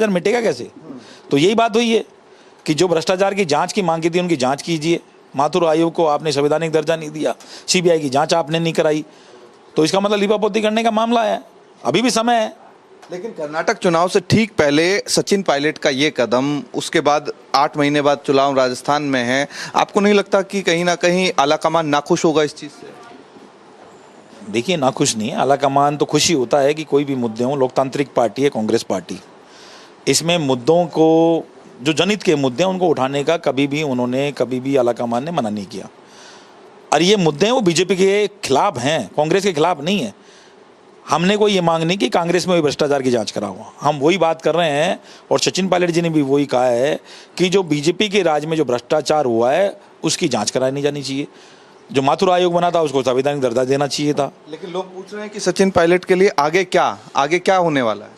मिटेगा कैसे? तो यही बात हुई है कि जो भ्रष्टाचार की जांच की मांग की थी उनकी जांच कीजिए। माथुर आयोग को आपने संवैधानिक दर्जा नहीं दिया, सीबीआई की जांच आपने नहीं कराई, तो इसका मतलब लीपापोती करने का मामला है। अभी भी समय है। लेकिन कर्नाटक चुनाव से ठीक पहले सचिन पायलट का ये कदम, उसके बाद 8 महीने बाद चुनाव राजस्थान में है, आपको नहीं लगता कि कहीं ना कहीं आलाकमान नाखुश होगा इस चीज से? देखिए, नाखुश नहीं है आलाकमान, तो खुशी होता है कि कोई भी मुद्दे हों। लोकतांत्रिक पार्टी है कांग्रेस पार्टी, इसमें मुद्दों को, जो जनहित के मुद्दे हैं उनको उठाने का कभी भी आलाकमान ने मना नहीं किया। और ये मुद्दे हैं वो बीजेपी के खिलाफ हैं, कांग्रेस के खिलाफ नहीं है। हमने कोई ये मांग नहीं कि कांग्रेस में भी भ्रष्टाचार की जांच करा हुआ, हम वही बात कर रहे हैं। और सचिन पायलट जी ने भी वही कहा है कि जो बीजेपी के राज में जो भ्रष्टाचार हुआ है उसकी जांच कराई नहीं जानी चाहिए। जो माथुर आयोग बना था उसको संवैधानिक दर्जा देना चाहिए था। लेकिन लोग पूछ रहे हैं कि सचिन पायलट के लिए आगे क्या होने वाला है?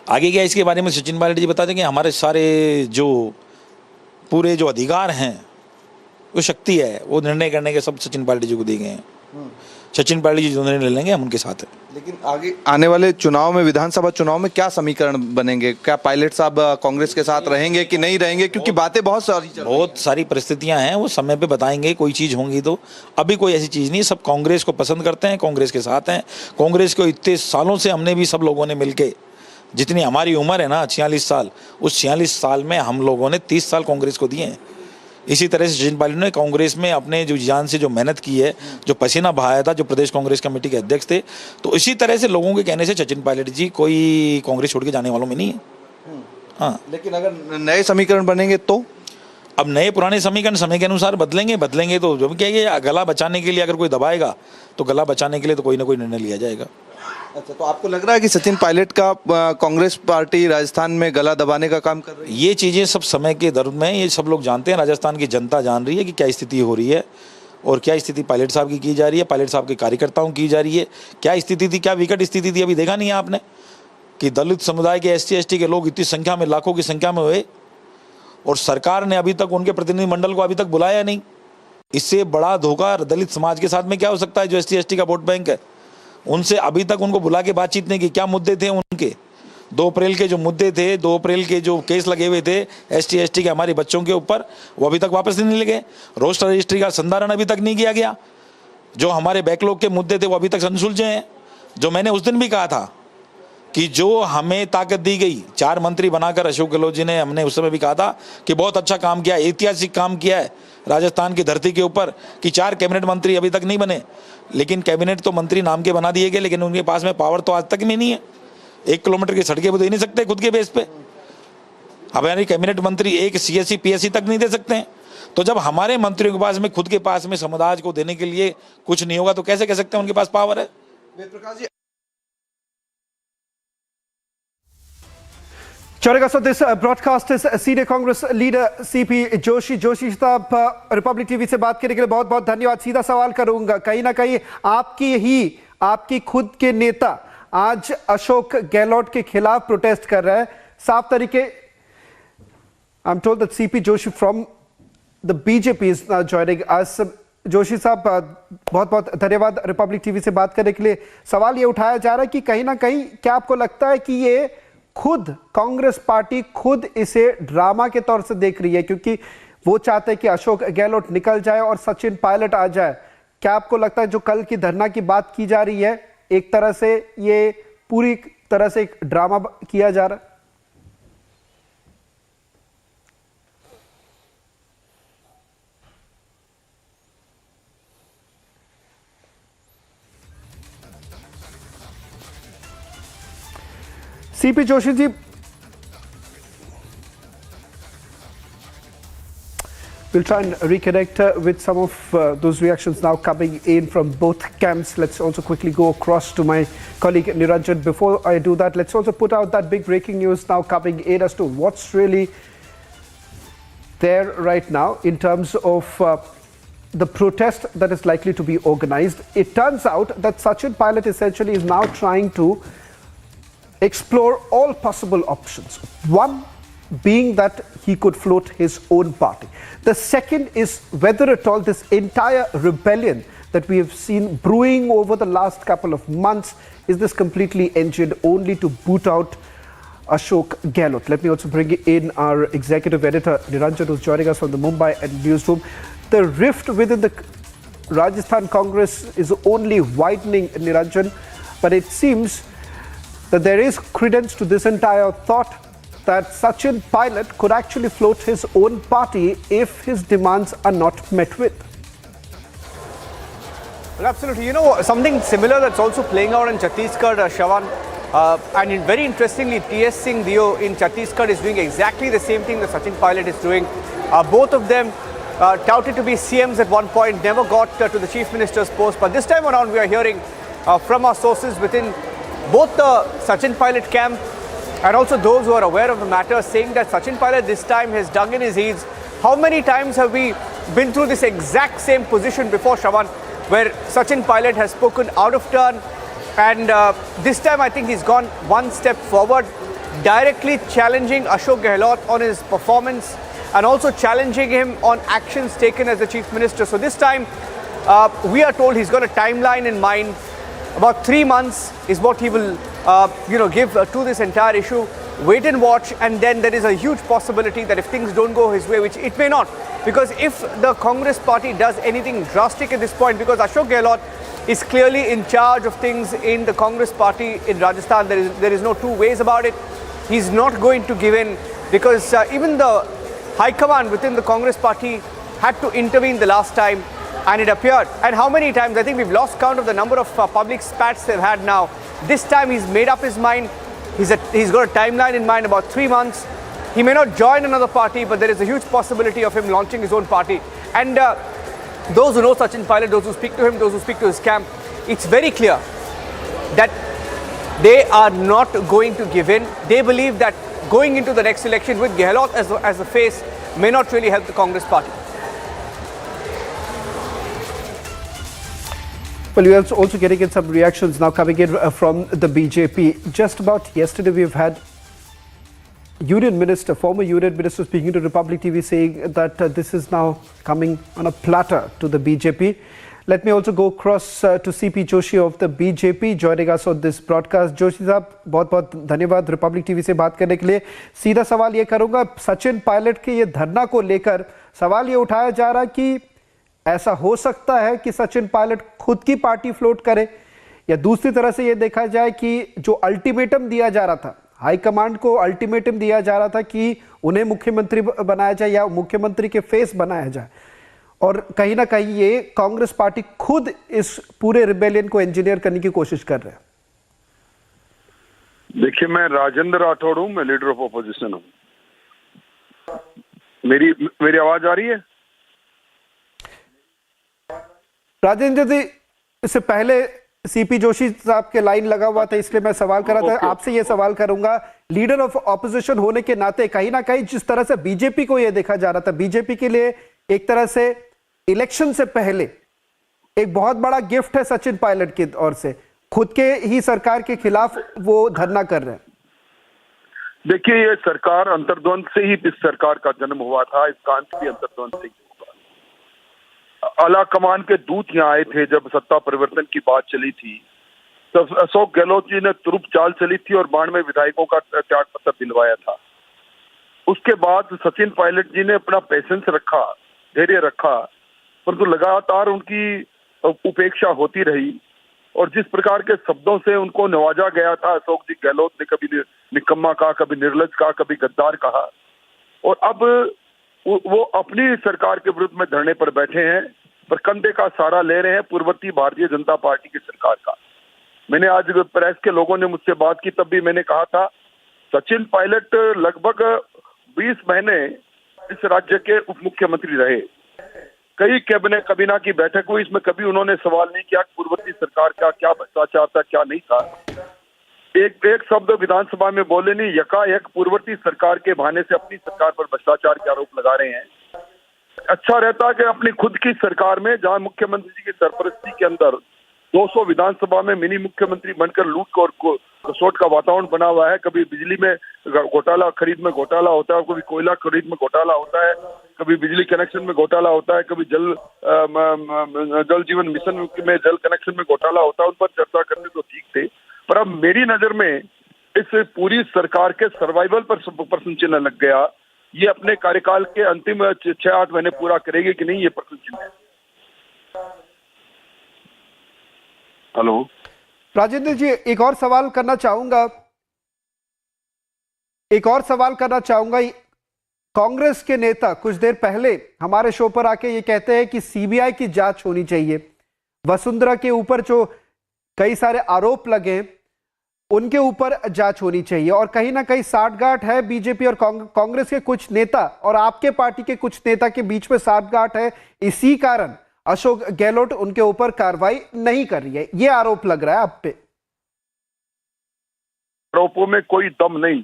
आगे क्या, इसके बारे में सचिन पायलट जी बता दें कि हमारे सारे जो पूरे जो अधिकार हैं, वो शक्ति है, वो निर्णय करने के सब सचिन पायलट जी को दिए गए हैं। सचिन पायलट जी जो निर्णय लेंगे हम उनके साथ हैं। लेकिन आगे आने वाले चुनाव में, विधानसभा चुनाव में क्या समीकरण बनेंगे? क्या पायलट साहब कांग्रेस के साथ रहेंगे कि नहीं रहेंगे? क्योंकि बातें बहुत सारी परिस्थितियां हैं, वो समय पे बताएंगे। कोई चीज़ होंगी तो अभी कोई ऐसी चीज़ नहीं। सब कांग्रेस को पसंद करते हैं, कांग्रेस के साथ हैं। कांग्रेस को इतने सालों से हमने भी सब लोगों ने मिलके, जितनी हमारी उम्र है ना 46 साल, उस 46 साल में हम लोगों ने 30 साल कांग्रेस को दिए हैं। इसी तरह से सचिन पायलट ने कांग्रेस में अपने जो जान से जो मेहनत की है, जो पसीना बहाया था, जो प्रदेश कांग्रेस कमेटी के अध्यक्ष थे, तो इसी तरह से लोगों के कहने से सचिन पायलट जी कोई कांग्रेस छोड़ के जाने वालों में नहीं है। हाँ, लेकिन अगर नए समीकरण बनेंगे तो? अब नए पुराने समीकरण समय के अनुसार बदलेंगे तो जो क्या है, गला बचाने के लिए अगर कोई दबाएगा तो गला बचाने के लिए तो कोई ना कोई निर्णय लिया जाएगा। अच्छा, तो आपको लग रहा है कि सचिन पायलट का कांग्रेस पार्टी राजस्थान में गला दबाने का काम कर रही है? ये चीज़ें सब समय के दर्द में, ये सब लोग जानते हैं, राजस्थान की जनता जान रही है कि क्या स्थिति हो रही है और क्या स्थिति पायलट साहब की जा रही है, पायलट साहब के कार्यकर्ताओं की जा रही है। क्या स्थिति थी, क्या विकट स्थिति थी, अभी देखा नहीं है आपने कि दलित समुदाय के SC ST के लोग इतनी संख्या में, लाखों की संख्या में हुए और सरकार ने अभी तक उनके प्रतिनिधिमंडल को अभी तक बुलाया नहीं। इससे बड़ा धोखा दलित समाज के साथ में क्या हो सकता है? जो SC ST का वोट बैंक है, उनसे अभी तक उनको बुला के बातचीत नहीं की। क्या मुद्दे थे उनके? 2 अप्रैल के जो मुद्दे थे, 2 अप्रैल के जो केस लगे हुए थे ST ST के हमारे बच्चों के ऊपर, वो अभी तक वापस नहीं लगे। रोस्टर रजिस्ट्री का संधारण अभी तक नहीं किया गया। जो हमारे बैकलॉग के मुद्दे थे वो अभी तक अनसुलझे हैं। जो मैंने उस दिन भी कहा था कि जो हमें ताकत दी गई, 4 मंत्री बनाकर अशोक गहलोत जी ने, हमने उस समय भी कहा था कि बहुत अच्छा काम किया, ऐतिहासिक काम किया है राजस्थान की धरती के ऊपर, कि 4 कैबिनेट मंत्री अभी तक नहीं बने। लेकिन कैबिनेट तो मंत्री नाम के बना दिए गए, लेकिन उनके पास में पावर तो आज तक में नहीं है। 1 किलोमीटर की सड़कें वो दे नहीं सकते खुद के बेस पे। हमारे कैबिनेट मंत्री एक CSC PSC तक नहीं दे सकते हैं। तो जब हमारे मंत्रियों के पास में, खुद के पास में समाज को देने के लिए कुछ नहीं होगा तो कैसे कह सकते हैं उनके पास पावर है? Joining us on this broadcast is senior Congress leader CP Joshi. Joshi साहब, रिपब्लिक टीवी से बात करने के लिए बहुत बहुत धन्यवाद। सीधा सवाल करूंगा, कहीं ना कहीं आपकी खुद के नेता आज अशोक गहलोत के खिलाफ प्रोटेस्ट कर रहे हैं, साफ तरीके। I am told that CP Joshi from the BJP is now joining us. Joshi साहब, बहुत बहुत धन्यवाद रिपब्लिक टीवी से बात करने के लिए। सवाल ये उठाया जा रहा है कि कहीं ना कहीं क्या आपको लगता है कि ये खुद कांग्रेस पार्टी खुद इसे ड्रामा के तौर से देख रही है, क्योंकि वो चाहते हैं कि अशोक गहलोत निकल जाए और सचिन पायलट आ जाए? क्या आपको लगता है जो कल की धरना की बात की जा रही है, एक तरह से ये पूरी तरह से एक ड्रामा किया जा रहा है? CP Joshi ji, we'll try and reconnect with some of those reactions now coming in from both camps. Let's also quickly go across to my colleague Niranjan. Before I do that, let's also put out that big breaking news now coming in as to what's really there right now in terms of the protest that is likely to be organized. It turns out that Sachin Pilot essentially is now trying to explore all possible options. One being that he could float his own party. The second is whether at all this entire rebellion that we have seen brewing over the last couple of months, is this completely engineered only to boot out Ashok Gehlot. Let me also bring in our executive editor, Niranjan, who's joining us from the Mumbai newsroom. The rift within the Rajasthan Congress is only widening, Niranjan, but it seems that there is credence to this entire thought that Sachin Pilot could actually float his own party if his demands are not met with. Well, absolutely. You know, something similar that's also playing out in Chhattisgarh, Shawan, and very interestingly, TS Singh Dio in Chhattisgarh is doing exactly the same thing that Sachin Pilot is doing. Both of them touted to be CMs at one point, never got to the Chief Minister's post. But this time around, we are hearing from our sources within both the Sachin Pilot camp and also those who are aware of the matter, saying that Sachin Pilot this time has dug in his heels. How many times have we been through this exact same position before, Shawan, where Sachin Pilot has spoken out of turn? And this time I think he's gone one step forward, directly challenging Ashok Gehlot on his performance and also challenging him on actions taken as the Chief Minister. So this time we are told he's got a timeline in mind. About 3 months is what he will give to this entire issue. Wait and watch, and then there is a huge possibility that if things don't go his way, which it may not, because if the Congress party does anything drastic at this point, because Ashok Gehlot is clearly in charge of things in the Congress party in Rajasthan, there is no two ways about it. He's not going to give in, because even the high command within the Congress party had to intervene the last time, and it appeared. And how many times? I think we've lost count of the number of public spats they've had now. This time he's made up his mind. He's got a timeline in mind, about 3 months. He may not join another party, but there is a huge possibility of him launching his own party. And those who know Sachin Pilot, those who speak to him, those who speak to his camp, it's very clear that they are not going to give in. They believe that going into the next election with Gehlot as the face may not really help the Congress party. Well, we are also getting in some reactions now coming in from the BJP. Just about yesterday, we've had former Union Minister speaking to Republic TV saying that this is now coming on a platter to the BJP. Let me also go across to CP Joshi of the BJP joining us on this broadcast. Joshi साहब बहुत-बहुत धन्यवाद Republic TV से बात करने के लिए. सीधा सवाल ये करूंगा, सचिन पायलट के ये धरना को लेकर सवाल ये उठाया जा रहा कि ऐसा हो सकता है कि सचिन पायलट खुद की पार्टी फ्लोट करे, या दूसरी तरह से ये देखा जाए कि जो अल्टीमेटम दिया जा रहा था, हाईकमांड को अल्टीमेटम दिया जा रहा था कि उन्हें मुख्यमंत्री बनाया जाए या मुख्यमंत्री के फेस बनाया जाए, और कहीं ना कहीं ये कांग्रेस पार्टी खुद इस पूरे रिबेलियन को इंजीनियर करने की कोशिश कर रहे हैं. देखिए, मैं राजेंद्र राठौड़ हूं, मैं लीडर ऑफ ऑपोजिशन हूं. मेरी आवाज आ रही है? राजेंद्र जी, इससे पहले सीपी जोशी साहब के लाइन लगा हुआ था, इसलिए मैं सवाल कर रहा था. आपसे ये सवाल करूंगा, लीडर ऑफ ऑपोजिशन होने के नाते कहीं ना कहीं जिस तरह से बीजेपी को ये देखा जा रहा था, बीजेपी के लिए एक तरह से इलेक्शन से पहले एक बहुत बड़ा गिफ्ट है सचिन पायलट की ओर से, खुद के ही सरकार के खिलाफ वो धरना कर रहे हैं. देखिए, ये सरकार अंतर्द्वंद से ही इस सरकार का जन्म हुआ था. इस कांत भी अंतर्द्वंद से ही होगा. आला कमान के दूत यहाँ आए थे जब सत्ता परिवर्तन की बात चली थी, तब अशोक गहलोत जी ने तुरुप चाल चली थी और 92 विधायकों का त्याग पत्र दिलवाया था. उसके बाद सचिन पायलट जी ने अपना पेशेंस रखा, धैर्य रखा, परंतु लगातार उनकी उपेक्षा होती रही, और जिस प्रकार के शब्दों से उनको नवाजा गया था, अशोक जी गहलोत ने कभी निकम्मा कहा, कभी निर्लज कहा, कभी गद्दार कहा, और अब वो अपनी सरकार के विरुद्ध में धरने पर बैठे हैं, पर कंधे का सहारा ले रहे हैं पूर्ववर्ती भारतीय जनता पार्टी की सरकार का. मैंने आज प्रेस के लोगों ने मुझसे बात की, तब भी मैंने कहा था सचिन पायलट लगभग 20 महीने इस राज्य के उप मुख्यमंत्री रहे. कई कैबिनेट की बैठक हुई, इसमें कभी उन्होंने सवाल नहीं किया पूर्ववर्ती सरकार का क्या भ्रष्टाचार था, क्या नहीं था. एक शब्द विधानसभा में बोले नहीं. यकायक पूर्ववर्ती सरकार के बहाने से अपनी सरकार पर भ्रष्टाचार के आरोप लगा रहे हैं. अच्छा रहता कि अपनी खुद की सरकार में, जहां मुख्यमंत्री जी की सरपरस्ती के अंदर 200 विधानसभा में मिनी मुख्यमंत्री बनकर लूट और घसोट का वातावरण बना हुआ है. कभी बिजली में घोटाला, खरीद में घोटाला होता है, कभी कोयला खरीद में घोटाला होता है, कभी बिजली कनेक्शन में घोटाला होता है, कभी जल जीवन मिशन में जल कनेक्शन में घोटाला होता है. उन पर चर्चा करने तो ठीक थे, पर अब मेरी नजर में इस पूरी सरकार के सर्वाइवल पर प्रश्न चिन्ह लग गया। ये अपने कार्यकाल के अंतिम 6-8 महीने पूरा करेगी कि नहीं, ये प्रश्न चिन्ह है। हेलो राजेंद्र जी, एक और सवाल करना चाहूंगा। कांग्रेस के नेता कुछ देर पहले हमारे शो पर आके ये कहते हैं कि सीबीआई की जांच होनी चाहिए, वसुंधरा के ऊपर जो कई सारे आरोप लगे उनके ऊपर जांच होनी चाहिए, और कहीं ना कहीं साठगांठ है बीजेपी और कांग्रेस के कुछ नेता और आपके पार्टी के कुछ नेता के बीच में साठगांठ है। इसी कारण अशोक गहलोत उनके ऊपर कार्रवाई नहीं कर रही है, ये आरोप लग रहा है आप पे। आरोपों में कोई दम नहीं।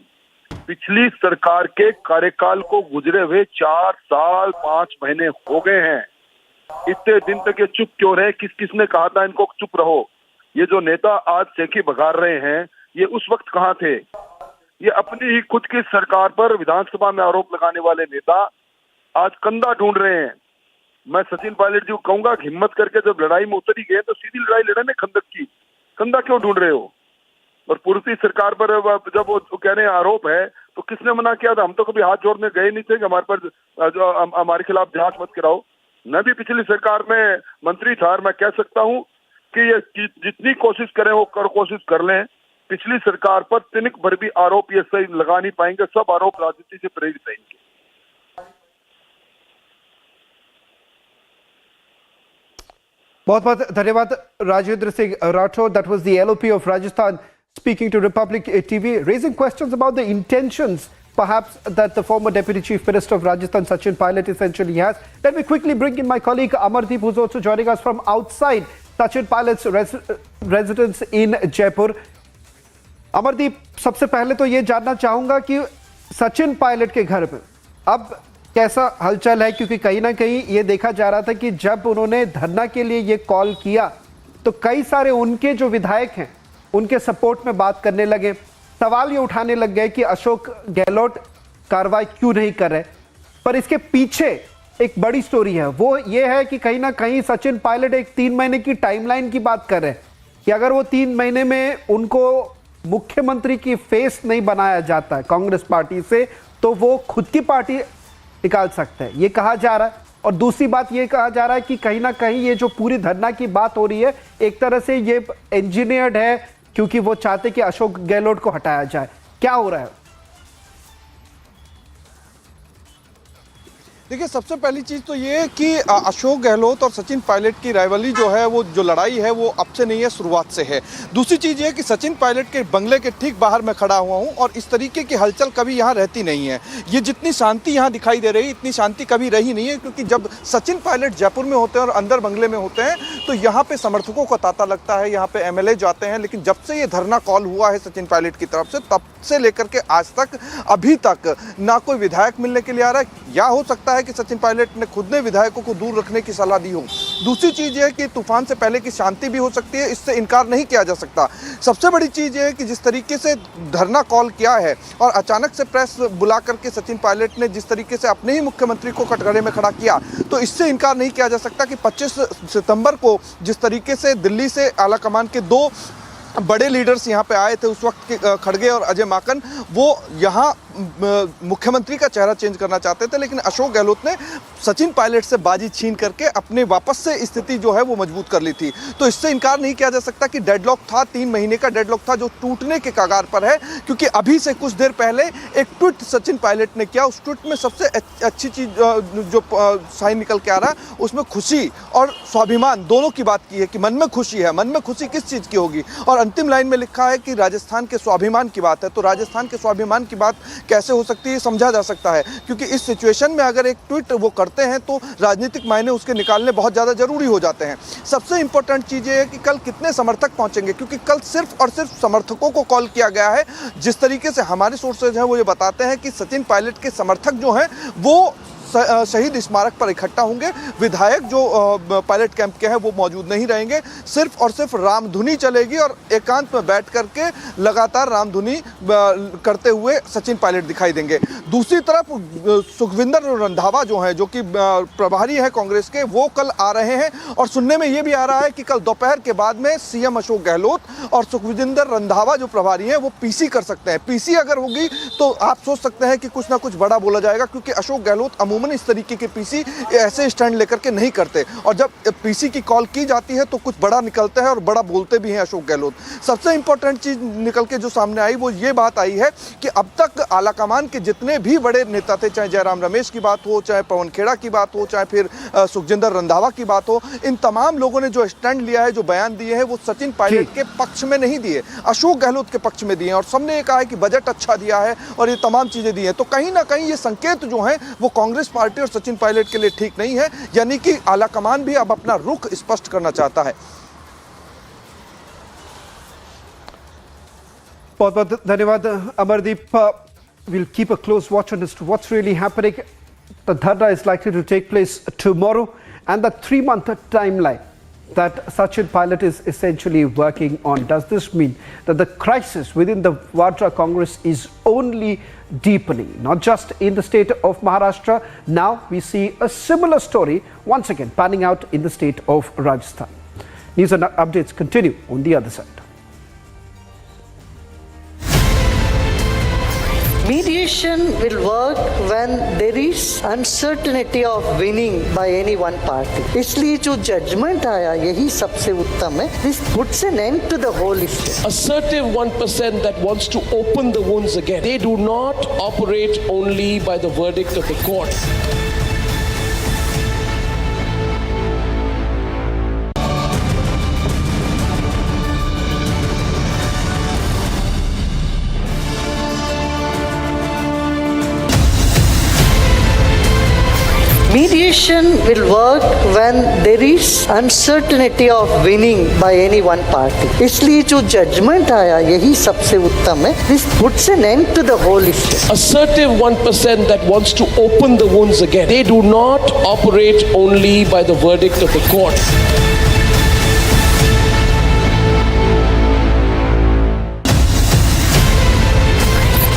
पिछली सरकार के कार्यकाल को गुजरे हुए 4 साल 5 महीने हो गए हैं। इतने दिन तक ये चुप क्यों रहे? किसने कहा था इनको चुप रहो? ये जो नेता आज सेंकी बघार रहे हैं, ये उस वक्त कहां थे? ये अपनी ही खुद की सरकार पर विधानसभा में आरोप लगाने वाले नेता आज कंधा ढूंढ रहे हैं। मैं सचिन पायलट जी को कहूंगा कि हिम्मत करके जब लड़ाई में उतर ही गए तो सीधी लड़ाई लड़े ना खंदक की। कंधा क्यों ढूंढ रहे हो? और पूर्ति सरकार पर जब वो कह रहे हैं आरोप है, तो किसने मना किया था? हम तो कभी हाथ जोड़ने गए नहीं थे कि हमारे पर जो हमारे खिलाफ जांच मत कराओ। मैं भी पिछली सरकार में मंत्री था और मैं कह सकता हूं कि ये जितनी कोशिश करें वो कोशिश कर लें, पिछली सरकार पर तिनक भर भी आरोप ये सही लगा नहीं पाएंगे। सब आरोप राजनीति से प्रेरित है इनके। बहुत बहुत धन्यवाद Rajendra Singh Rathore. That was the LOP of Rajasthan speaking to Republic TV, raising questions about the intentions perhaps that the former Deputy Chief Minister of Rajasthan, Sachin Pilot, essentially has. Let me quickly bring in my colleague Amardeep, who's also joining us from outside Sachin Pilot's residence in Jaipur. Amardeep, सबसे पहले तो ये जानना चाहूंगा कि सचिन पायलट के घर में अब कैसा हलचल है, क्योंकि कहीं ना कहीं ये देखा जा रहा था कि जब उन्होंने धरना के लिए ये कॉल किया तो कई सारे उनके जो विधायक हैं उनके सपोर्ट में बात करने लगे, सवाल ये उठाने लग गए कि अशोक गहलोत कार्रवाई क्यों नहीं कर रहे। पर इसके पीछे एक बड़ी स्टोरी है, वो ये है कि कहीं ना कहीं सचिन पायलट एक 3 महीने की टाइमलाइन की बात कर रहे हैं कि अगर वो 3 महीने में उनको मुख्यमंत्री की फेस नहीं बनाया जाता है कांग्रेस पार्टी से, तो वो खुद की पार्टी निकाल सकते हैं, ये कहा जा रहा है। और दूसरी बात ये कहा जा रहा है कि कहीं ना कहीं ये जो पूरी धरना की बात हो रही है एक तरह से ये इंजीनियर्ड है, क्योंकि वो चाहते कि अशोक गहलोत को हटाया जाए। क्या हो रहा है? देखिए, सबसे पहली चीज़ तो ये कि अशोक गहलोत और सचिन पायलट की राइवली जो है, वो जो लड़ाई है वो अब से नहीं है, शुरुआत से है। दूसरी चीज़ ये कि सचिन पायलट के बंगले के ठीक बाहर मैं खड़ा हुआ हूँ और इस तरीके की हलचल कभी यहाँ रहती नहीं है। ये जितनी शांति यहाँ दिखाई दे रही है इतनी शांति कभी रही नहीं है, क्योंकि जब सचिन पायलट जयपुर में होते हैं और अंदर बंगले में होते हैं तो यहाँ पे समर्थकों का तांता लगता है, यहाँ पे एमएलए जाते हैं। लेकिन जब से ये धरना कॉल हुआ है सचिन पायलट की तरफ से, तब से लेकर के आज तक अभी तक ना कोई विधायक मिलने के लिए आ रहा है, या हो सकता है कि सचिन पायलट ने खुद ने विधायकों को दूर रखने की सलाह दी हो। दूसरी चीज ये है कि तूफान से पहले की शांति भी हो सकती है, इससे इनकार नहीं किया जा सकता। सबसे बड़ी चीज ये है कि जिस तरीके से धरना कॉल किया है और अचानक से प्रेस बुला करके सचिन पायलट ने जिस तरीके से अपने ही मुख्यमंत्री को कटघरे में खड़ा किया, तो इससे इनकार नहीं किया जा सकता कि 25 सितंबर को जिस तरीके से दिल्ली से आला कमान के 2 बड़े लीडर्स यहाँ पे आए थे उस वक्त खड़गे और अजय माकन, वो यहाँ मुख्यमंत्री का चेहरा चेंज करना चाहते थे, लेकिन अशोक गहलोत ने सचिन पायलट से बाजी छीन करके अपने वापस से स्थिति जो है वो मजबूत कर ली थी। तो इससे इनकार नहीं किया जा सकता कि डेडलॉक था, 3 महीने का डेडलॉक था जो टूटने के कगार पर है। क्योंकि अभी से कुछ देर पहले एक ट्वीट सचिन पायलट ने किया, उस ट्वीट में सबसे अच्छी चीज जो साइन निकल के आ रहा है उसमें खुशी और स्वाभिमान दोनों की बात की है कि मन में खुशी है। मन में खुशी किस चीज़ की होगी? और अंतिम लाइन में लिखा है कि राजस्थान के स्वाभिमान की बात है। तो राजस्थान के स्वाभिमान की बात कैसे हो सकती है समझा जा सकता है, क्योंकि इस सिचुएशन में अगर एक ट्वीट वो करते हैं तो राजनीतिक मायने उसके निकालने बहुत ज़्यादा जरूरी हो जाते हैं। सबसे इंपॉर्टेंट चीज़ ये है कि कल कितने समर्थक पहुंचेंगे, क्योंकि कल सिर्फ और सिर्फ समर्थकों को कॉल किया गया है। जिस तरीके से हमारे सोर्सेज हैं वो ये बताते हैं कि सचिन पायलट के समर्थक जो हैं वो शहीद स्मारक पर इकट्ठा होंगे। विधायक जो पायलट कैंप के हैं वो मौजूद नहीं रहेंगे, सिर्फ और सिर्फ रामधुनी चलेगी और एकांत में बैठ करके लगातार रामधुनी करते हुए सचिन पायलट दिखाई देंगे। दूसरी तरफ सुखविंदर रंधावा जो है, जो कि प्रभारी है कांग्रेस के, वो कल आ रहे हैं और सुनने में ये भी आ रहा है कि कल दोपहर के बाद में सीएम अशोक गहलोत और सुखविंदर रंधावा जो प्रभारी हैं वो पीसी कर सकते हैं। पीसी अगर होगी तो आप सोच सकते हैं कि कुछ ना कुछ बड़ा बोला जाएगा, क्योंकि अशोक गहलोत अमूमन इस तरीके के पीसी ऐसे स्टैंड लेकर के नहीं करते और जब पीसी की कॉल की जाती है तो कुछ बड़ा निकलता है और बड़ा बोलते भी हैं अशोक गहलोत। सबसे इंपॉर्टेंट चीज निकल के जो सामने आई वो ये बात आई है कि अब तक आलाकमान के जितने भी बड़े नेता थे, चाहे जयराम रमेश की बात हो, चाहे पवन खेड़ा की बात हो, चाहे फिर सुखजिंदर रंधावा की बात हो, इन तमाम लोगों ने जो स्टैंड लिया है, जो बयान दिए हैं, वो सचिन पायलट के पक्ष में नहीं दिए, अशोक गहलोत के पक्ष में दिए और सबने ये कहा है कि बजट अच्छा दिया है और ये तमाम चीजें दी हैं। तो कहीं ना कहीं ये संकेत जो हैं वो कांग्रेस पार्टी और सचिन पायलट के लिए ठीक नहीं है, यानी कि आलाकमान भी अब अपना रुख स्पष्ट करना चाहता है। बहुत बहुत धन्यवाद Amardeep. We'll keep a close watch on as to what's really happening. The dharna is likely to take place tomorrow, and the 3-month timeline that Sachin Pilot is essentially working on. Does this mean that the crisis within the Vadra Congress is only deepening, not just in the state of Maharashtra? Now we see a similar story once again panning out in the state of Rajasthan. News and updates continue on the other side. Mediation will work when there is uncertainty of winning by any one party. इसलिए जो judgment आया यही सबसे उत्तम है. This puts an end to the whole issue. Assertive 1% that wants to open the wounds again. They do not operate only by the verdict of the court. Mediation will work when there is uncertainty of winning by any one party. इसलिए जो judgment आया यही सबसे उत्तम है. This puts an end to the whole issue. Assertive 1% that wants to open the wounds again. They do not operate only by the verdict of the court.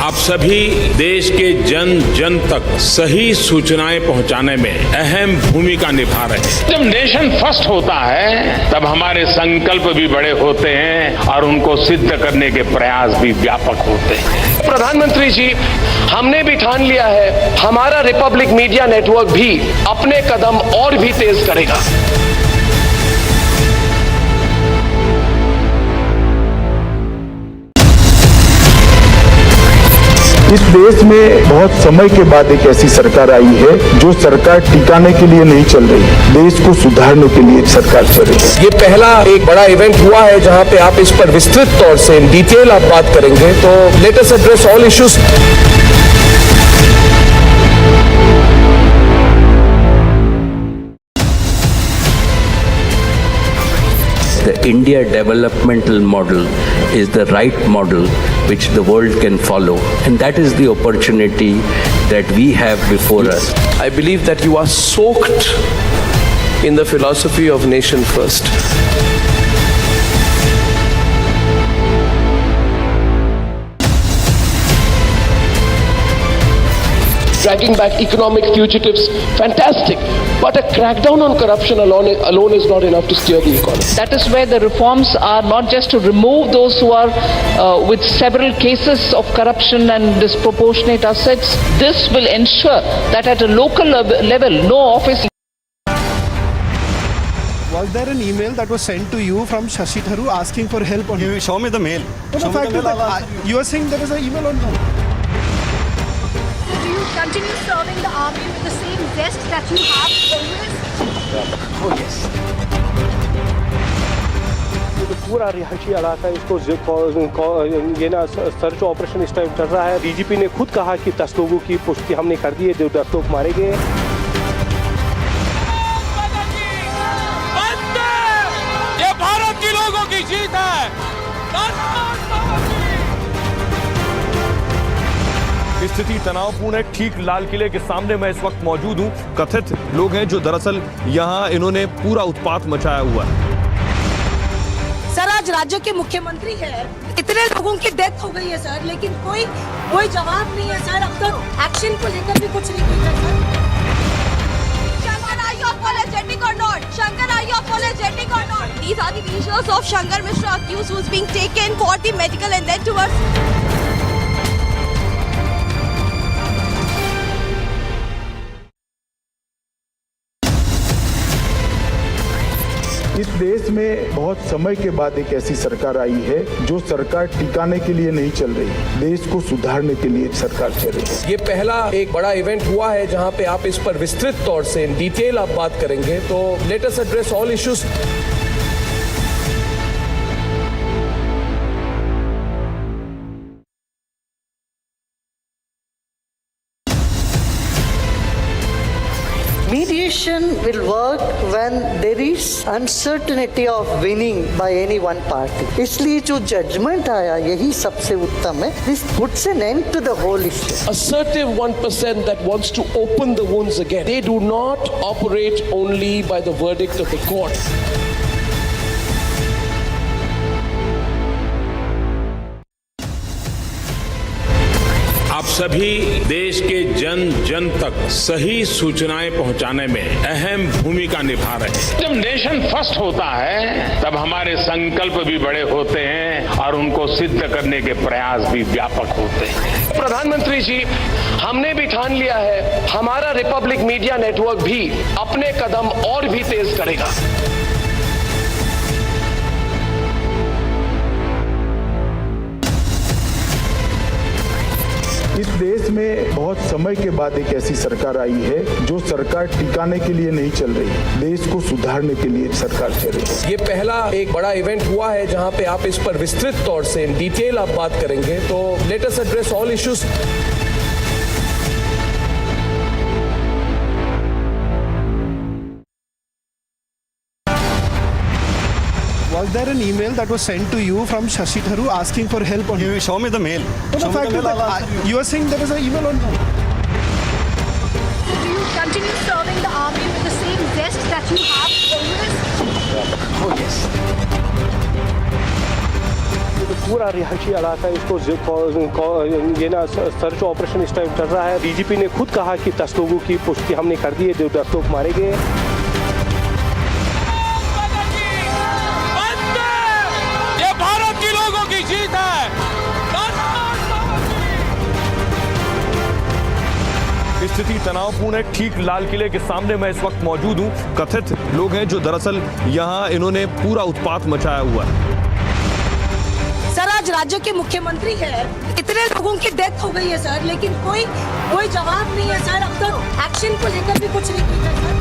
आप सभी देश के जन जन तक सही सूचनाएं पहुंचाने में अहम भूमिका निभा रहे हैं। जब नेशन फर्स्ट होता है तब हमारे संकल्प भी बड़े होते हैं और उनको सिद्ध करने के प्रयास भी व्यापक होते हैं। प्रधानमंत्री जी, हमने भी ठान लिया है, हमारा रिपब्लिक मीडिया नेटवर्क भी अपने कदम और भी तेज करेगा। इस देश में बहुत समय के बाद एक ऐसी सरकार आई है जो सरकार टिकाने के लिए नहीं चल रही है, देश को सुधारने के लिए सरकार चल रही है। ये पहला एक बड़ा इवेंट हुआ है जहां पे आप इस पर विस्तृत तौर से इन डिटेल आप बात करेंगे, तो let us address all issues. The India developmental model is the right model which the world can follow, and that is the opportunity that we have before us. I believe that you are soaked in the philosophy of nation first. Dragging back economic fugitives, fantastic. But a crackdown on corruption alone is not enough to steer the economy. That is where the reforms are not just to remove those who are with several cases of corruption and disproportionate assets. This will ensure that at a local level, no office. Was there an email that was sent to you from Shashi Tharoor asking for help on? You show me the mail. The fact is that you are saying there is an email on no. Do you continue serving the army with the same zest that you have always? Oh yes. तो पूरा रिहायशी इलाका इसको ये ना search operation इस time चल रहा है। डीजीपी ने खुद कहा कि 10 लोगों की पुष्टि हमने कर दी है, जो 10 लोग मारे गए। ये भारत की लोगों की जीत है। स्थिति तनावपूर्ण है। ठीक लाल किले के सामने मैं इस वक्त मौजूद हूं। कथित लोग हैं जो दरअसल यहां इन्होंने पूरा उत्पात मचाया हुआ है। सर आज राज्य के मुख्यमंत्री है, इतने लोगों की डेथ हो गई है सर, लेकिन कोई जवाब नहीं है सर। अब तक एक्शन को लेकर भी कुछ नहीं किया sir. Shankar, are you apologetic or not? Shankar, are you apologetic or not? These are the visuals of Shankar Mishra accused who's being taken for the medical and then towards. इस देश में बहुत समय के बाद एक ऐसी सरकार आई है जो सरकार टिकाने के लिए नहीं चल रही, देश को सुधारने के लिए सरकार चल रही है। ये पहला एक बड़ा इवेंट हुआ है जहां पे आप इस पर विस्तृत तौर से इन डिटेल आप बात करेंगे, तो let us address all issues. Mediation will work when there is uncertainty of winning by any one party. इसलिए जो judgment आया यही सबसे उत्तम है. This puts an end to the whole issue. Assertive 1% that wants to open the wounds again. They do not operate only by the verdict of the court. आप सभी देश के जन जन तक सही सूचनाएं पहुंचाने में अहम भूमिका निभा रहे हैं। जब नेशन फर्स्ट होता है तब हमारे संकल्प भी बड़े होते हैं और उनको सिद्ध करने के प्रयास भी व्यापक होते हैं। प्रधानमंत्री जी, हमने भी ठान लिया है हमारा रिपब्लिक मीडिया नेटवर्क भी अपने कदम और भी तेज करेगा। इस देश में बहुत समय के बाद एक ऐसी सरकार आई है जो सरकार टिकाने के लिए नहीं चल रही, देश को सुधारने के लिए सरकार चल रही है। ये पहला एक बड़ा इवेंट हुआ है जहां पे आप इस पर विस्तृत तौर से इन डिटेल आप बात करेंगे, तो let us address all issues. Was there an email that was sent to you from Shashi Tharoor asking for help on? Show me the mail. But the fact is that you are saying there is an email on. Do you continue serving the army with the same zest that you have always? Oh yes. तो पूरा रिहायशी इलाका इसको ये ना search operation इस time चल रहा है। डीजीपी ने खुद कहा कि 10 लोगों की पुष्टि हमने कर दी है, जो 10 लोग मारे गए। स्थिति तनावपूर्ण है। ठीक लाल किले के सामने मैं इस वक्त मौजूद हूं। कथित लोग हैं जो दरअसल यहां इन्होंने पूरा उत्पात मचाया हुआ है। सर आज राज्य के मुख्यमंत्री है, इतने लोगों की डेथ हो गई है सर, लेकिन कोई जवाब नहीं है सर। अब तक एक्शन को लेकर भी कुछ नहीं किया sir.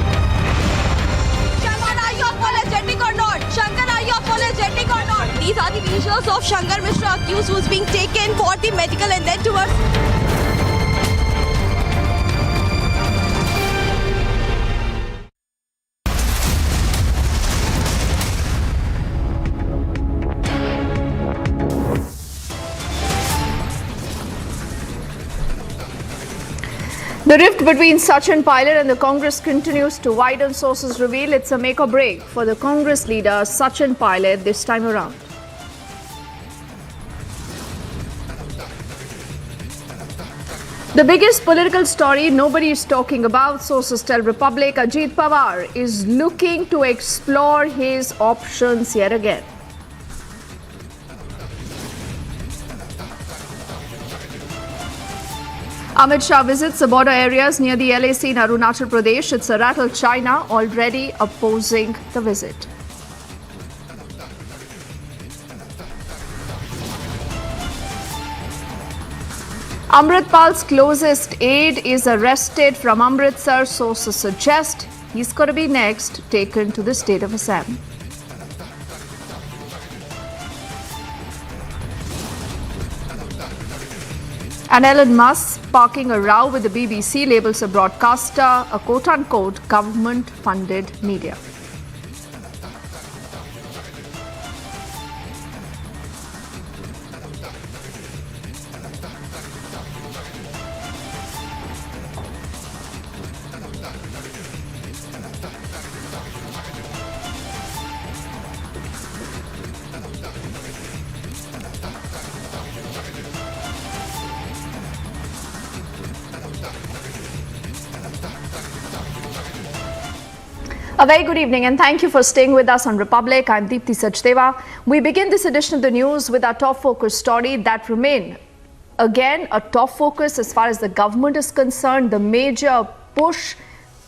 Shankar, are you apologetic or not? Shankar, are you apologetic or not? These are the visuals of Shankar Mishra accused who's being taken for the medical and then towards. The rift between Sachin Pilot and the Congress continues to widen. Sources reveal it's a make or break for the Congress leader Sachin Pilot this time around. The biggest political story nobody is talking about, sources tell Republic, Ajit Pawar is looking to explore his options yet again. Amit Shah visits the border areas near the LAC in Arunachal Pradesh. It's a rattle China already opposing the visit. Amritpal's closest aide is arrested from Amritsar. Sources suggest he's going to be next taken to the state of Assam. And Elon Musk sparking a row with the BBC, labels a broadcaster a quote-unquote government-funded media. A very good evening and thank you for staying with us on Republic. I'm Deepthi Sachdeva. We begin this edition of the news with our top focus story that remain again a top focus as far as the government is concerned, the major push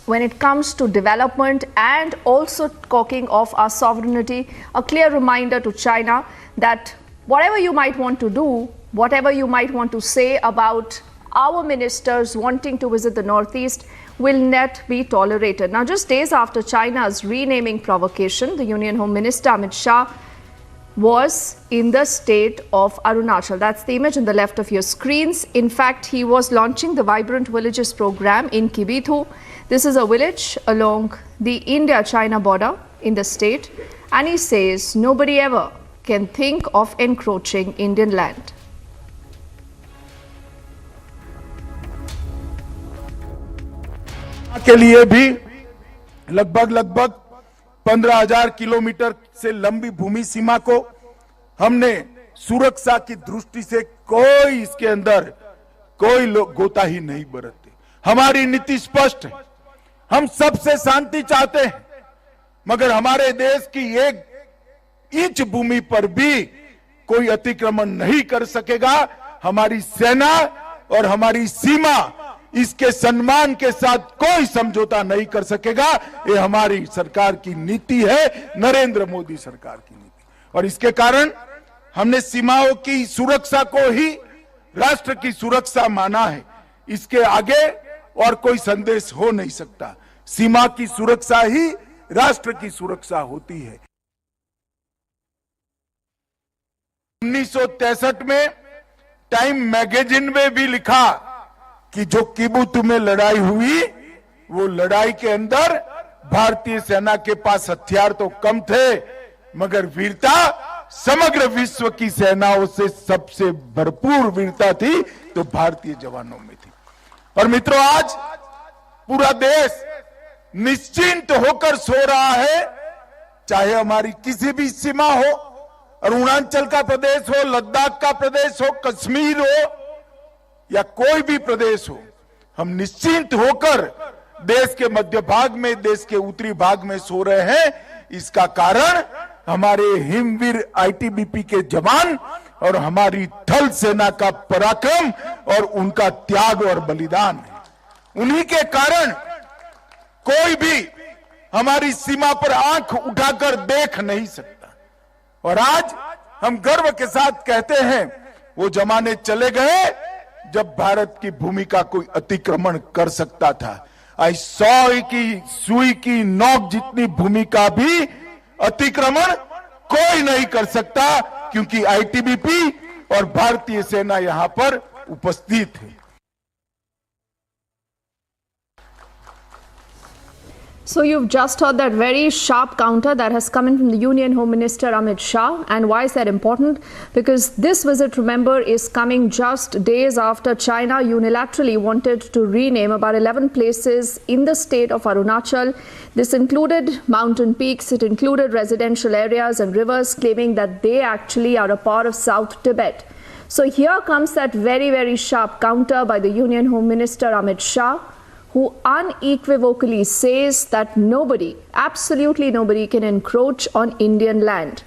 when it comes to development and also talking of our sovereignty. A clear reminder to China that whatever you might want to do, whatever you might want to say about our ministers wanting to visit the Northeast will not be tolerated. Now, just days after China's renaming provocation, the Union Home Minister Amit Shah was in the state of Arunachal. That's the image on the left of your screens. In fact, he was launching the Vibrant Villages program in Kibithu. This is a village along the India-China border in the state. And he says nobody ever can think of encroaching Indian land. के लिए भी लगभग 15,000 kilometre से लंबी भूमि सीमा को हमने सुरक्षा की दृष्टि से कोई इसके अंदर कोई गोताही नहीं बरते। हमारी नीति स्पष्ट है, हम सबसे शांति चाहते हैं, मगर हमारे देश की एक इंच भूमि पर भी कोई अतिक्रमण नहीं कर सकेगा। हमारी सेना और हमारी सीमा इसके सम्मान के साथ कोई समझौता नहीं कर सकेगा। ये हमारी सरकार की नीति है, नरेंद्र मोदी सरकार की नीति। और इसके कारण हमने सीमाओं की सुरक्षा को ही राष्ट्र की सुरक्षा माना है। इसके आगे और कोई संदेश हो नहीं सकता। सीमा की सुरक्षा ही राष्ट्र की सुरक्षा होती है। 1963 में टाइम मैगजीन में भी लिखा कि जो किबुत में लड़ाई हुई, वो लड़ाई के अंदर भारतीय सेना के पास हथियार तो कम थे, मगर वीरता समग्र विश्व की सेनाओं से सबसे भरपूर वीरता थी तो भारतीय जवानों में थी। और मित्रों, आज पूरा देश निश्चिंत होकर सो रहा है, चाहे हमारी किसी भी सीमा हो, अरुणाचल का प्रदेश हो, लद्दाख का प्रदेश हो, कश्मीर हो या कोई भी प्रदेश हो, हम निश्चिंत होकर देश के मध्य भाग में, देश के उत्तरी भाग में सो रहे हैं। इसका कारण हमारे हिमवीर आईटीबीपी के जवान और हमारी थल सेना का पराक्रम और उनका त्याग और बलिदान है। उन्हीं के कारण कोई भी हमारी सीमा पर आंख उठाकर देख नहीं सकता। और आज हम गर्व के साथ कहते हैं, वो जमाने चले गए जब भारत की भूमि का कोई अतिक्रमण कर सकता था। आज 100 की सुई की नोक जितनी भूमि का भी अतिक्रमण कोई नहीं कर सकता, क्योंकि आईटीबीपी और भारतीय सेना यहां पर उपस्थित है। So you've just heard that very sharp counter that has come in from the Union Home Minister Amit Shah. And why is that important? Because this visit, remember, is coming just days after China unilaterally wanted to rename about 11 places in the state of Arunachal. This included mountain peaks, it included residential areas and rivers, claiming that they actually are a part of South Tibet. So here comes that very, very sharp counter by the Union Home Minister Amit Shah, who unequivocally says that nobody, absolutely nobody, can encroach on Indian land.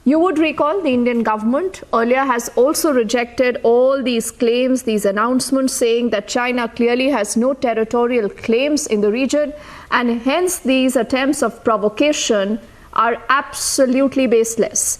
You would recall the Indian government earlier has also rejected all these claims, these announcements saying that China clearly has no territorial claims in the region, and hence these attempts of provocation are absolutely baseless.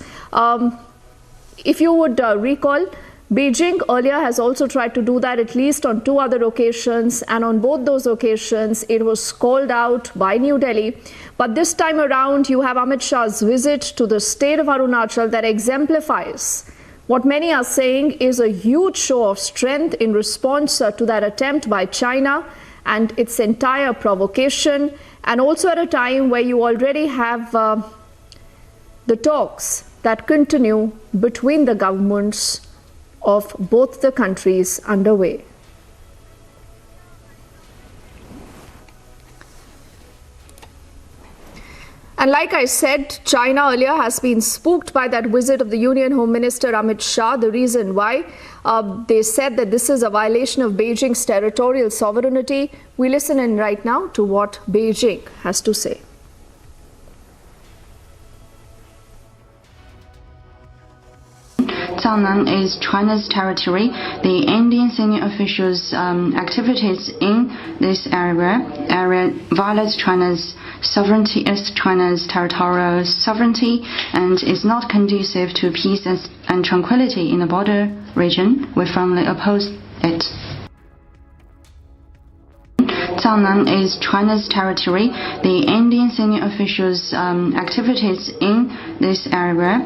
If you would recall, Beijing earlier has also tried to do that at least on 2 other occasions, and on both those occasions it was called out by New Delhi. But this time around you have Amit Shah's visit to the state of Arunachal that exemplifies what many are saying is a huge show of strength in response to that attempt by China and its entire provocation, and also at a time where you already have the talks that continue between the governments of both the countries underway. And like I said, China earlier has been spooked by that visit of the Union Home Minister Amit Shah. The reason why, they said that this is a violation of Beijing's territorial sovereignty. We listen in right now to what Beijing has to say. Jiangnan is China's territory. The Indian senior officials' activities in this area violates China's sovereignty, is China's territorial sovereignty, and is not conducive to peace and tranquility in the border region. We firmly oppose it. Jiangnan is China's territory. The Indian senior officials' activities in this area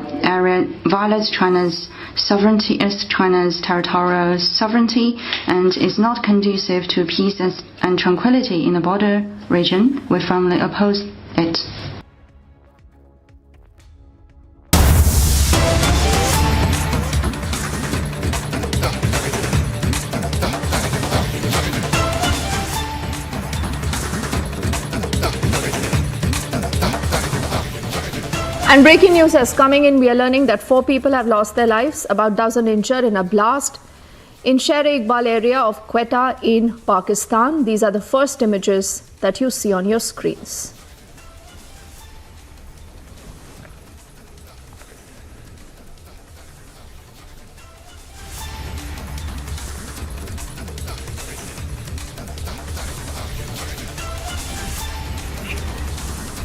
violates China's sovereignty, is China's territorial sovereignty, and is not conducive to peace and tranquility in the border region. We firmly oppose it. And breaking news is coming in. We are learning that 4 people have lost their lives, about 1,000 injured in a blast in Sher-e-Iqbal area of Quetta in Pakistan. These are the first images that you see on your screens.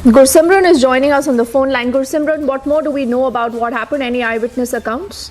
Gursimran is joining us on the phone line. Gursimran, what more do we know about what happened? Any eyewitness accounts?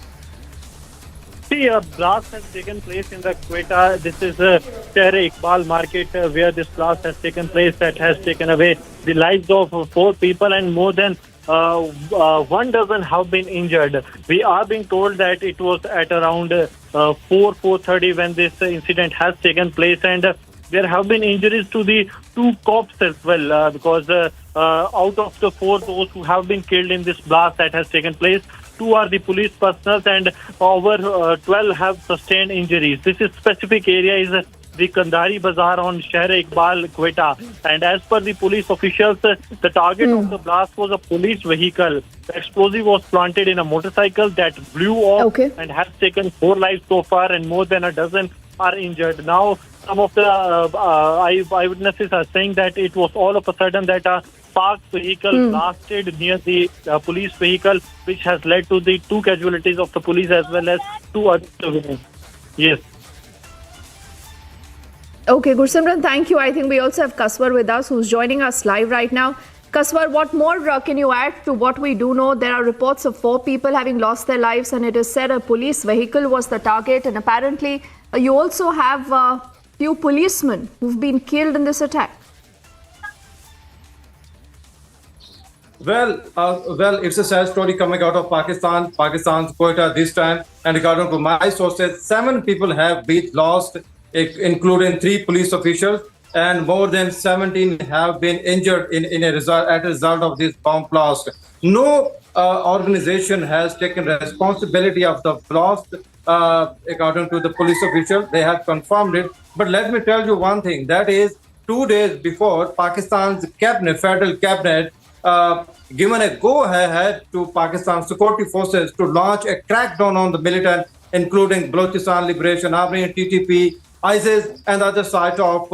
See, a blast has taken place in the Quetta. This is a Sher-e-Iqbal market where this blast has taken place that has taken away the lives of 4 people and more than 1 dozen have been injured. We are being told that it was at around 4:30 when this incident has taken place, and there have been injuries to the 2 cops as well because out of the 4 those who have been killed in this blast that has taken place, 2 are the police personnel and over 12 have sustained injuries. This is specific area is the Kandari Bazaar on Sher-e-Iqbal, Quetta. And as per the police officials, the target of the blast was a police vehicle. The explosive was planted in a motorcycle that blew off and has taken 4 lives so far and more than a dozen are injured. Now, some of the eyewitnesses are saying that it was all of a sudden that a parked vehicle blasted near the police vehicle, which has led to the 2 casualties of the police as well as 2 other civilians. Yes. Okay, Gursimran, thank you. I think we also have Kaswar with us, who's joining us live right now. Kaswar, what more can you add to what we do know? There are reports of 4 people having lost their lives, and it is said a police vehicle was the target, and apparently you also have few policemen who've been killed in this attack. Well, it's a sad story coming out of Pakistan's Quetta this time. And according to my sources, 7 people have been lost, including 3 police officials, and more than 17 have been injured as a result of this bomb blast. No organization has taken responsibility of the blast, according to the police official. They have confirmed it. But let me tell you one thing, that is 2 days before Pakistan's federal cabinet given a go-ahead to Pakistan security forces to launch a crackdown on the militant, including Balochistan Liberation Army, TTP, ISIS, and other side of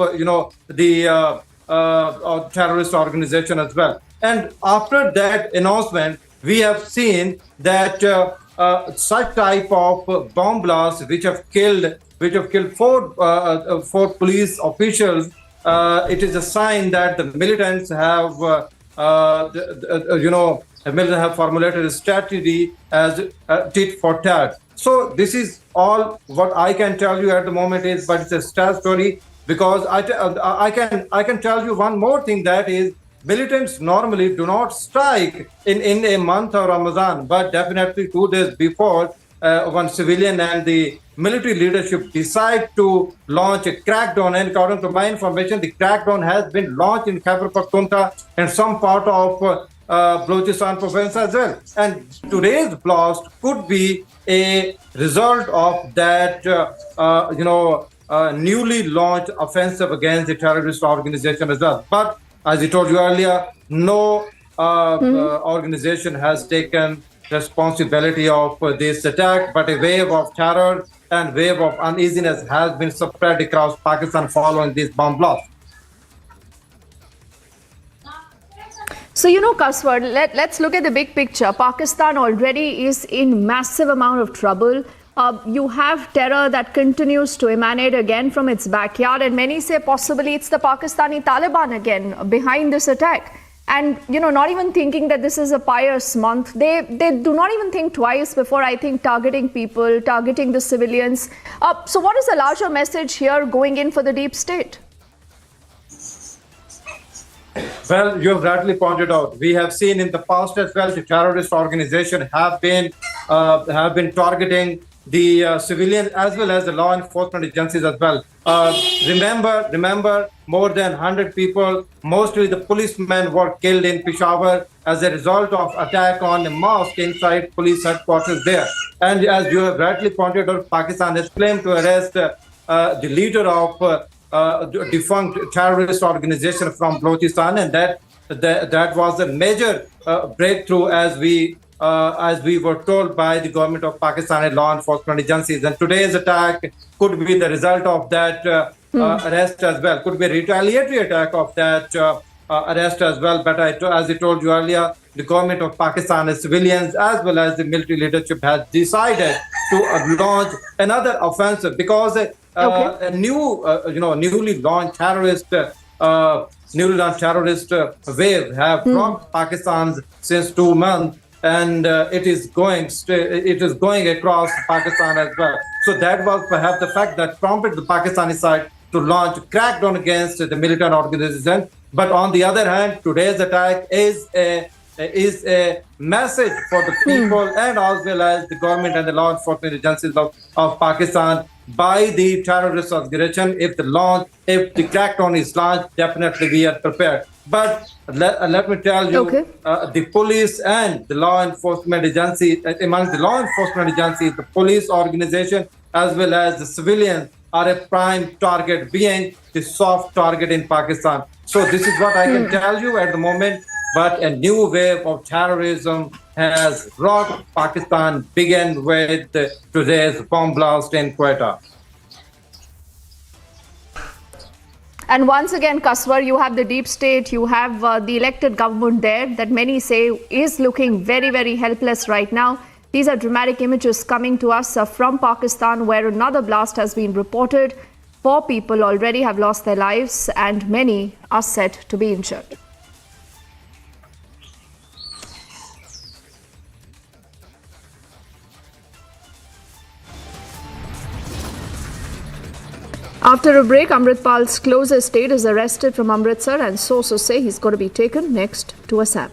the terrorist organization as well. And after that announcement, we have seen that such type of bomb blasts which have killed 4 police officials. It is a sign that the militants have formulated a strategy as tit for tat. So this is all what I can tell you at the moment is, but it's a sad story because I can tell you one more thing, that is militants normally do not strike in a month of Ramadan, but definitely 2 days before when civilian and the military leadership decide to launch a crackdown, and according to my information, the crackdown has been launched in Khyber Pakhtunkhwa and some part of Balochistan province as well. And today's blast could be a result of that, newly launched offensive against the terrorist organization as well. But as I told you earlier, no organization has taken responsibility of this attack, but a wave of terror and wave of uneasiness has been spread across Pakistan following this bomb blast. So, Kaswar, let's look at the big picture. Pakistan already is in massive amount of trouble. You have terror that continues to emanate again from its backyard, and many say possibly it's the Pakistani Taliban again behind this attack. And, not even thinking that this is a pious month, they do not even think twice before, I think, targeting people, targeting the civilians. So what is the larger message here going in for the deep state? Well, you have rightly pointed out. We have seen in the past as well, the terrorist organization have been targeting the civilians as well as the law enforcement agencies as well. Remember, more than 100 people, mostly the policemen, were killed in Peshawar as a result of attack on a mosque inside police headquarters there. And as you have rightly pointed out, Pakistan has claimed to arrest the leader of defunct terrorist organization from Balochistan, and that was a major breakthrough as we were told by the government of Pakistan and law enforcement agencies. And today's attack could be the result of that arrest as well. Could be a retaliatory attack of that arrest as well. But as I told you earlier, the government of Pakistan, the civilians as well as the military leadership has decided to launch another offensive because a newly launched terrorist wave have rocked Pakistan since 2 months, and it is going across Pakistan as well. So that was perhaps the fact that prompted the Pakistani side to launch a crackdown against the militant organization. But on the other hand, today's attack is a message for the people and as well as the government and the law enforcement agencies of Pakistan by the terrorist organization. If the crackdown is launched, definitely we are prepared. But let me tell you, the police and the law enforcement agency, among the law enforcement agencies, the police organization as well as the civilians are a prime target, being the soft target in Pakistan. So this is what I can tell you at the moment. But a new wave of terrorism has rocked Pakistan, began with today's bomb blast in Quetta. And once again, Kaswar, you have the deep state, you have the elected government there that many say is looking very, very helpless right now. These are dramatic images coming to us from Pakistan, where another blast has been reported. 4 people already have lost their lives and many are said to be injured. After a break, Amritpal's closest aide is arrested from Amritsar, and sources say he's going to be taken next to Assam.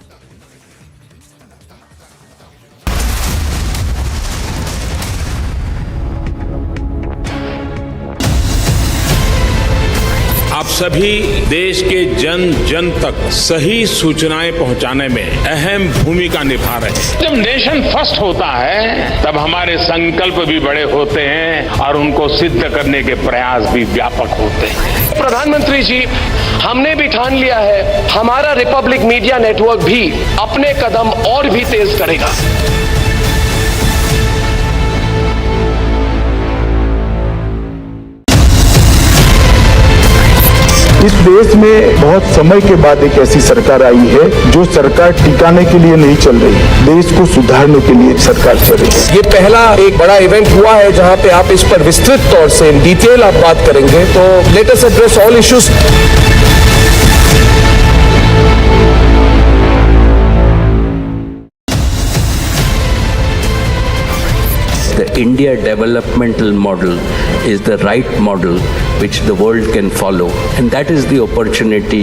आप सभी देश के जन जन तक सही सूचनाएं पहुंचाने में अहम भूमिका निभा रहे हैं। जब नेशन फर्स्ट होता है तब हमारे संकल्प भी बड़े होते हैं और उनको सिद्ध करने के प्रयास भी व्यापक होते हैं। प्रधानमंत्री जी, हमने भी ठान लिया है, हमारा रिपब्लिक मीडिया नेटवर्क भी अपने कदम और भी तेज करेगा। इस देश में बहुत समय के बाद एक ऐसी सरकार आई है जो सरकार टिकाने के लिए नहीं चल रही, देश को सुधारने के लिए सरकार चल रही है। ये पहला एक बड़ा इवेंट हुआ है जहां पे आप इस पर विस्तृत तौर से इन डिटेल आप बात करेंगे, तो let us address all issues. The India developmental model is the right model which the world can follow, and that is the opportunity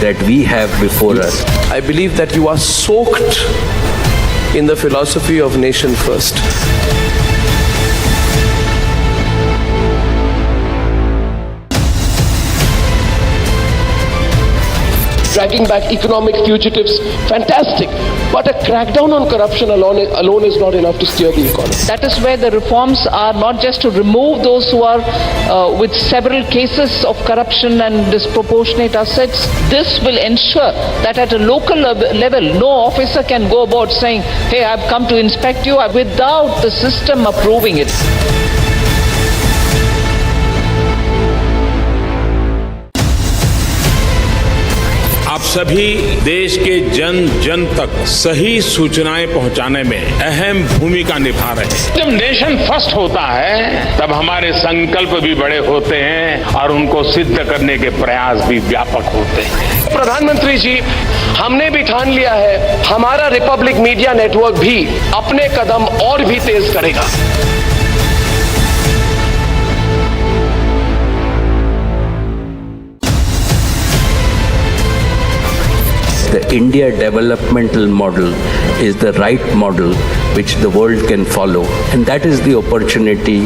that we have before us. I believe that you are soaked in the philosophy of nation first. Dragging back economic fugitives, fantastic. But a crackdown on corruption alone is not enough to steer the economy. That is where the reforms are not just to remove those who are with several cases of corruption and disproportionate assets. This will ensure that at a local level, no officer can go about saying, hey, I've come to inspect you, without the system approving it. आप सभी देश के जन जन तक सही सूचनाएं पहुंचाने में अहम भूमिका निभा रहे हैं। जब नेशन फर्स्ट होता है तब हमारे संकल्प भी बड़े होते हैं और उनको सिद्ध करने के प्रयास भी व्यापक होते हैं। प्रधानमंत्री जी, हमने भी ठान लिया है, हमारा रिपब्लिक मीडिया नेटवर्क भी अपने कदम और भी तेज करेगा। The India developmental model is the right model which the world can follow, and that is the opportunity.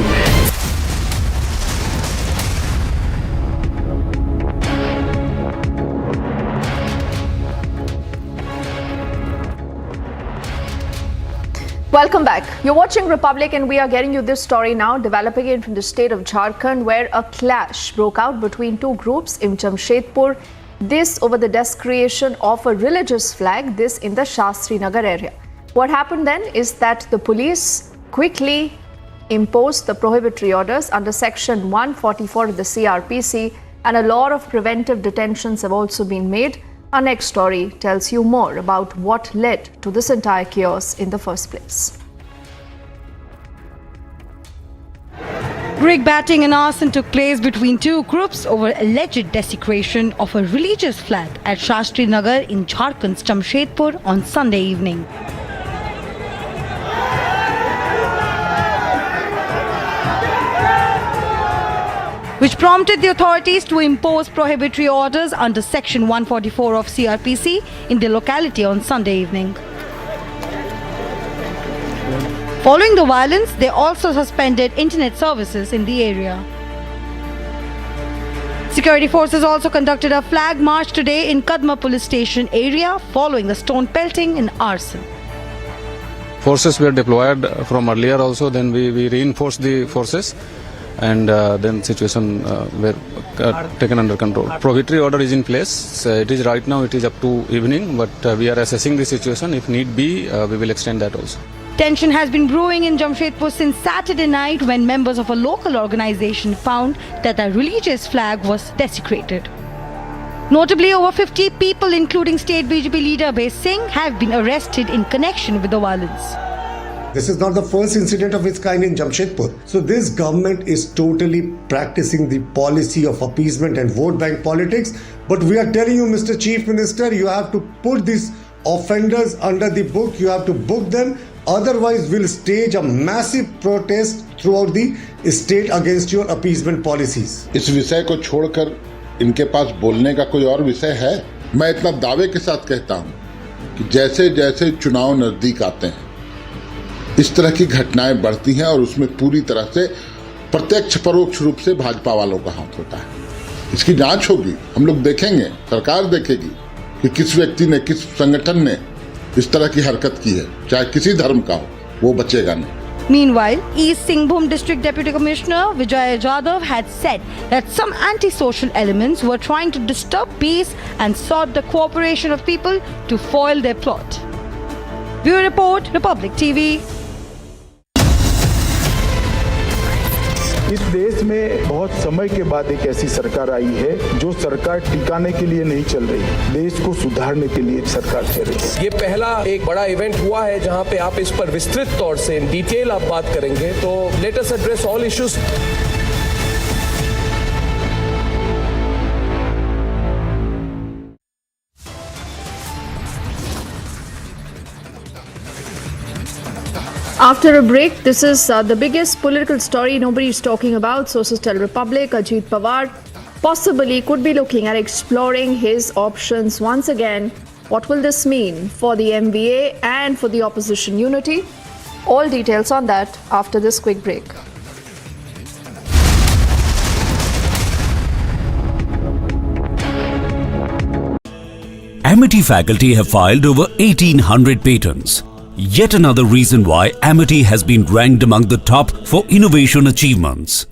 Welcome back. You're watching Republic and we are getting you this story now, developing it from the state of Jharkhand, where a clash broke out between two groups in Jamshedpur. This over the desecration of a religious flag, this in the Srinagar area. What happened then is that the police quickly imposed the prohibitory orders under section 144 of the CRPC, and a lot of preventive detentions have also been made. Our next story tells you more about what led to this entire chaos in the first place. Brickbatting and arson took place between two groups over alleged desecration of a religious flag at Srinagar in Jharkhand's Jamshedpur on Sunday evening. Which prompted the authorities to impose prohibitory orders under section 144 of CRPC in the locality on Sunday evening. Following the violence, they also suspended internet services in the area. Security forces also conducted a flag march today in Kadma police station area following the stone pelting and arson. Forces were deployed from earlier also, then we reinforced the forces, and then situation were taken under control. Prohibitory order is in place. It is right now, it is up to evening, but we are assessing the situation. If need be, we will extend that also. Tension has been brewing in Jamshedpur since Saturday night when members of a local organization found that a religious flag was desecrated. Notably, over 50 people, including state BJP leader Bay Singh, have been arrested in connection with the violence. This is not the first incident of its kind in Jamshedpur. So this government is totally practicing the policy of appeasement and vote bank politics. But we are telling you, Mr. Chief Minister, you have to put these offenders under the book. You have to book them. Otherwise, we'll stage a massive protest throughout the state against your appeasement policies. इस विषय को छोड़कर इनके पास बोलने का कोई और विषय है? मैं इतना दावे के साथ कहता हूं कि जैसे जैसे चुनाव नजदीक आते हैं, इस तरह की घटनाएं बढ़ती हैं और उसमें पूरी तरह से प्रत्यक्ष परोक्ष रूप से भाजपा वालों का हाथ होता है। इसकी जांच होगी, हम लोग देखेंगे, सरकार देखेगी कि किस व्यक्ति ने, किस संगठन ने इस तरह की हरकत की है, चाहे किसी धर्म का हो, वो बचेगा नहीं। Meanwhile, East Singhbhum District Deputy Commissioner Vijay Jadhav had said that some anti-social elements were trying to disturb peace and sought the cooperation of people to foil their plot. Bureau Report, Republic TV. इस देश में बहुत समय के बाद एक ऐसी सरकार आई है जो सरकार टिकाने के लिए नहीं चल रही, देश को सुधारने के लिए सरकार चल रही है। ये पहला एक बड़ा इवेंट हुआ है जहां पे आप इस पर विस्तृत तौर से इन डिटेल आप बात करेंगे, तो let us address all issues. After a break, this is the biggest political story nobody is talking about. Sources tell Republic, Ajit Pawar possibly could be looking at exploring his options once again. What will this mean for the MVA and for the opposition unity? All details on that after this quick break. Amity faculty have filed over 1,800 patents. Yet another reason why Amity has been ranked among the top for innovation achievements.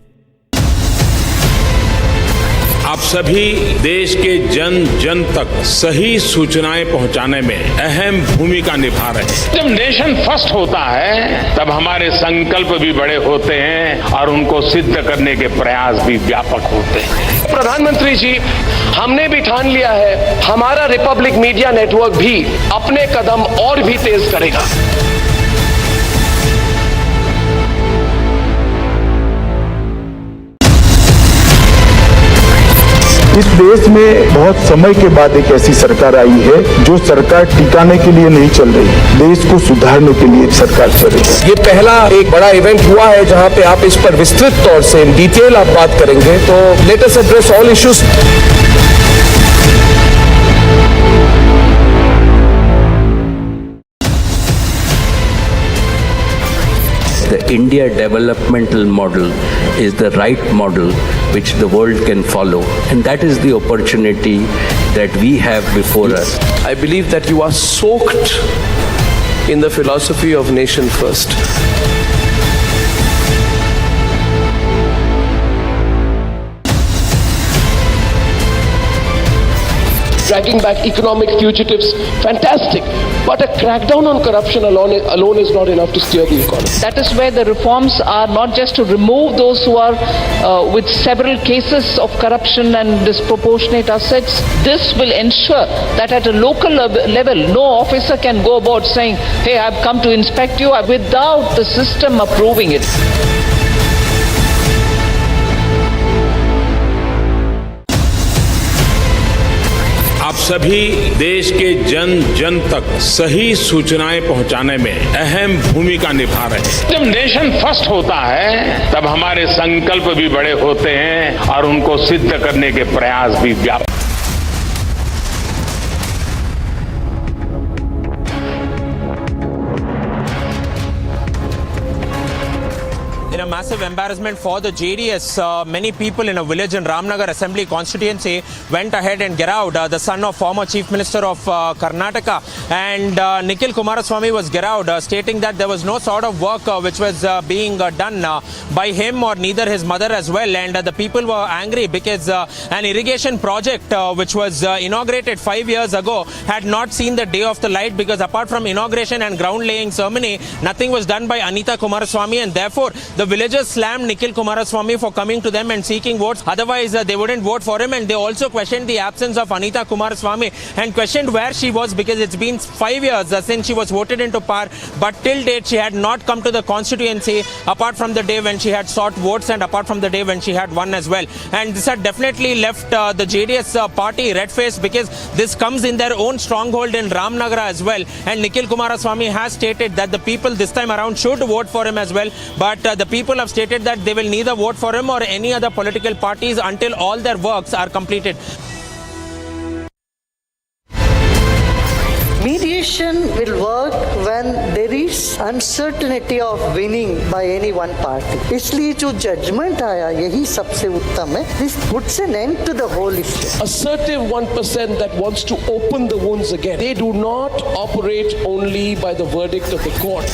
आप सभी देश के जन जन तक सही सूचनाएं पहुंचाने में अहम भूमिका निभा रहे हैं। जब नेशन फर्स्ट होता है तब हमारे संकल्प भी बड़े होते हैं और उनको सिद्ध करने के प्रयास भी व्यापक होते हैं। प्रधानमंत्री जी, हमने भी ठान लिया है, हमारा रिपब्लिक मीडिया नेटवर्क भी अपने कदम और भी तेज करेगा। इस देश में बहुत समय के बाद एक ऐसी सरकार आई है जो सरकार टिकाने के लिए नहीं चल रही, देश को सुधारने के लिए सरकार चल रही है। ये पहला एक बड़ा इवेंट हुआ है जहां पे आप इस पर विस्तृत तौर से इन डिटेल आप बात करेंगे, तो let us address all issues. The India developmental model is the right model which the world can follow, and that is the opportunity that we have before us. I believe that you are soaked in the philosophy of nation first. Dragging back economic fugitives, fantastic. But a crackdown on corruption alone is not enough to steer the economy. That is where the reforms are not just to remove those who are with several cases of corruption and disproportionate assets. This will ensure that at a local level, no officer can go about saying, hey, I've come to inspect you without the system approving it. आप सभी देश के जन जन तक सही सूचनाएं पहुंचाने में अहम भूमिका निभा रहे हैं। जब नेशन फर्स्ट होता है तब हमारे संकल्प भी बड़े होते हैं और उनको सिद्ध करने के प्रयास भी व्यापक। In a massive embarrassment for the JDS, many people in a village in Ramnagar Assembly constituency went ahead and Gerawd, the son of former Chief Minister of Karnataka, and Nikhil Kumaraswamy was Gerawd, stating that there was no sort of work which was being done by him or neither his mother as well, and the people were angry because an irrigation project which was inaugurated 5 years ago had not seen the day of the light, because apart from inauguration and ground laying ceremony, nothing was done by Anita Kumaraswamy, and therefore the villagers slammed Nikhil Kumaraswamy for coming to them and seeking votes. Otherwise, they wouldn't vote for him, and they also questioned the absence of Anita Kumaraswamy and questioned where she was, because it's been 5 years since she was voted into power, but till date she had not come to the constituency, apart from the day when she had sought votes and apart from the day when she had won as well. And this had definitely left the JDS party red-faced, because this comes in their own stronghold in Ramnagar as well, and Nikhil Kumaraswamy has stated that the people this time around should vote for him as well, but the people have stated that they will neither vote for him or any other political parties until all their works are completed. Mediation will work when there is uncertainty of winning by any one party. इसलिए जो judgment आया यही सबसे उत्तम है. This puts an end to the whole issue. Assertive 1% that wants to open the wounds again. They do not operate only by the verdict of the court.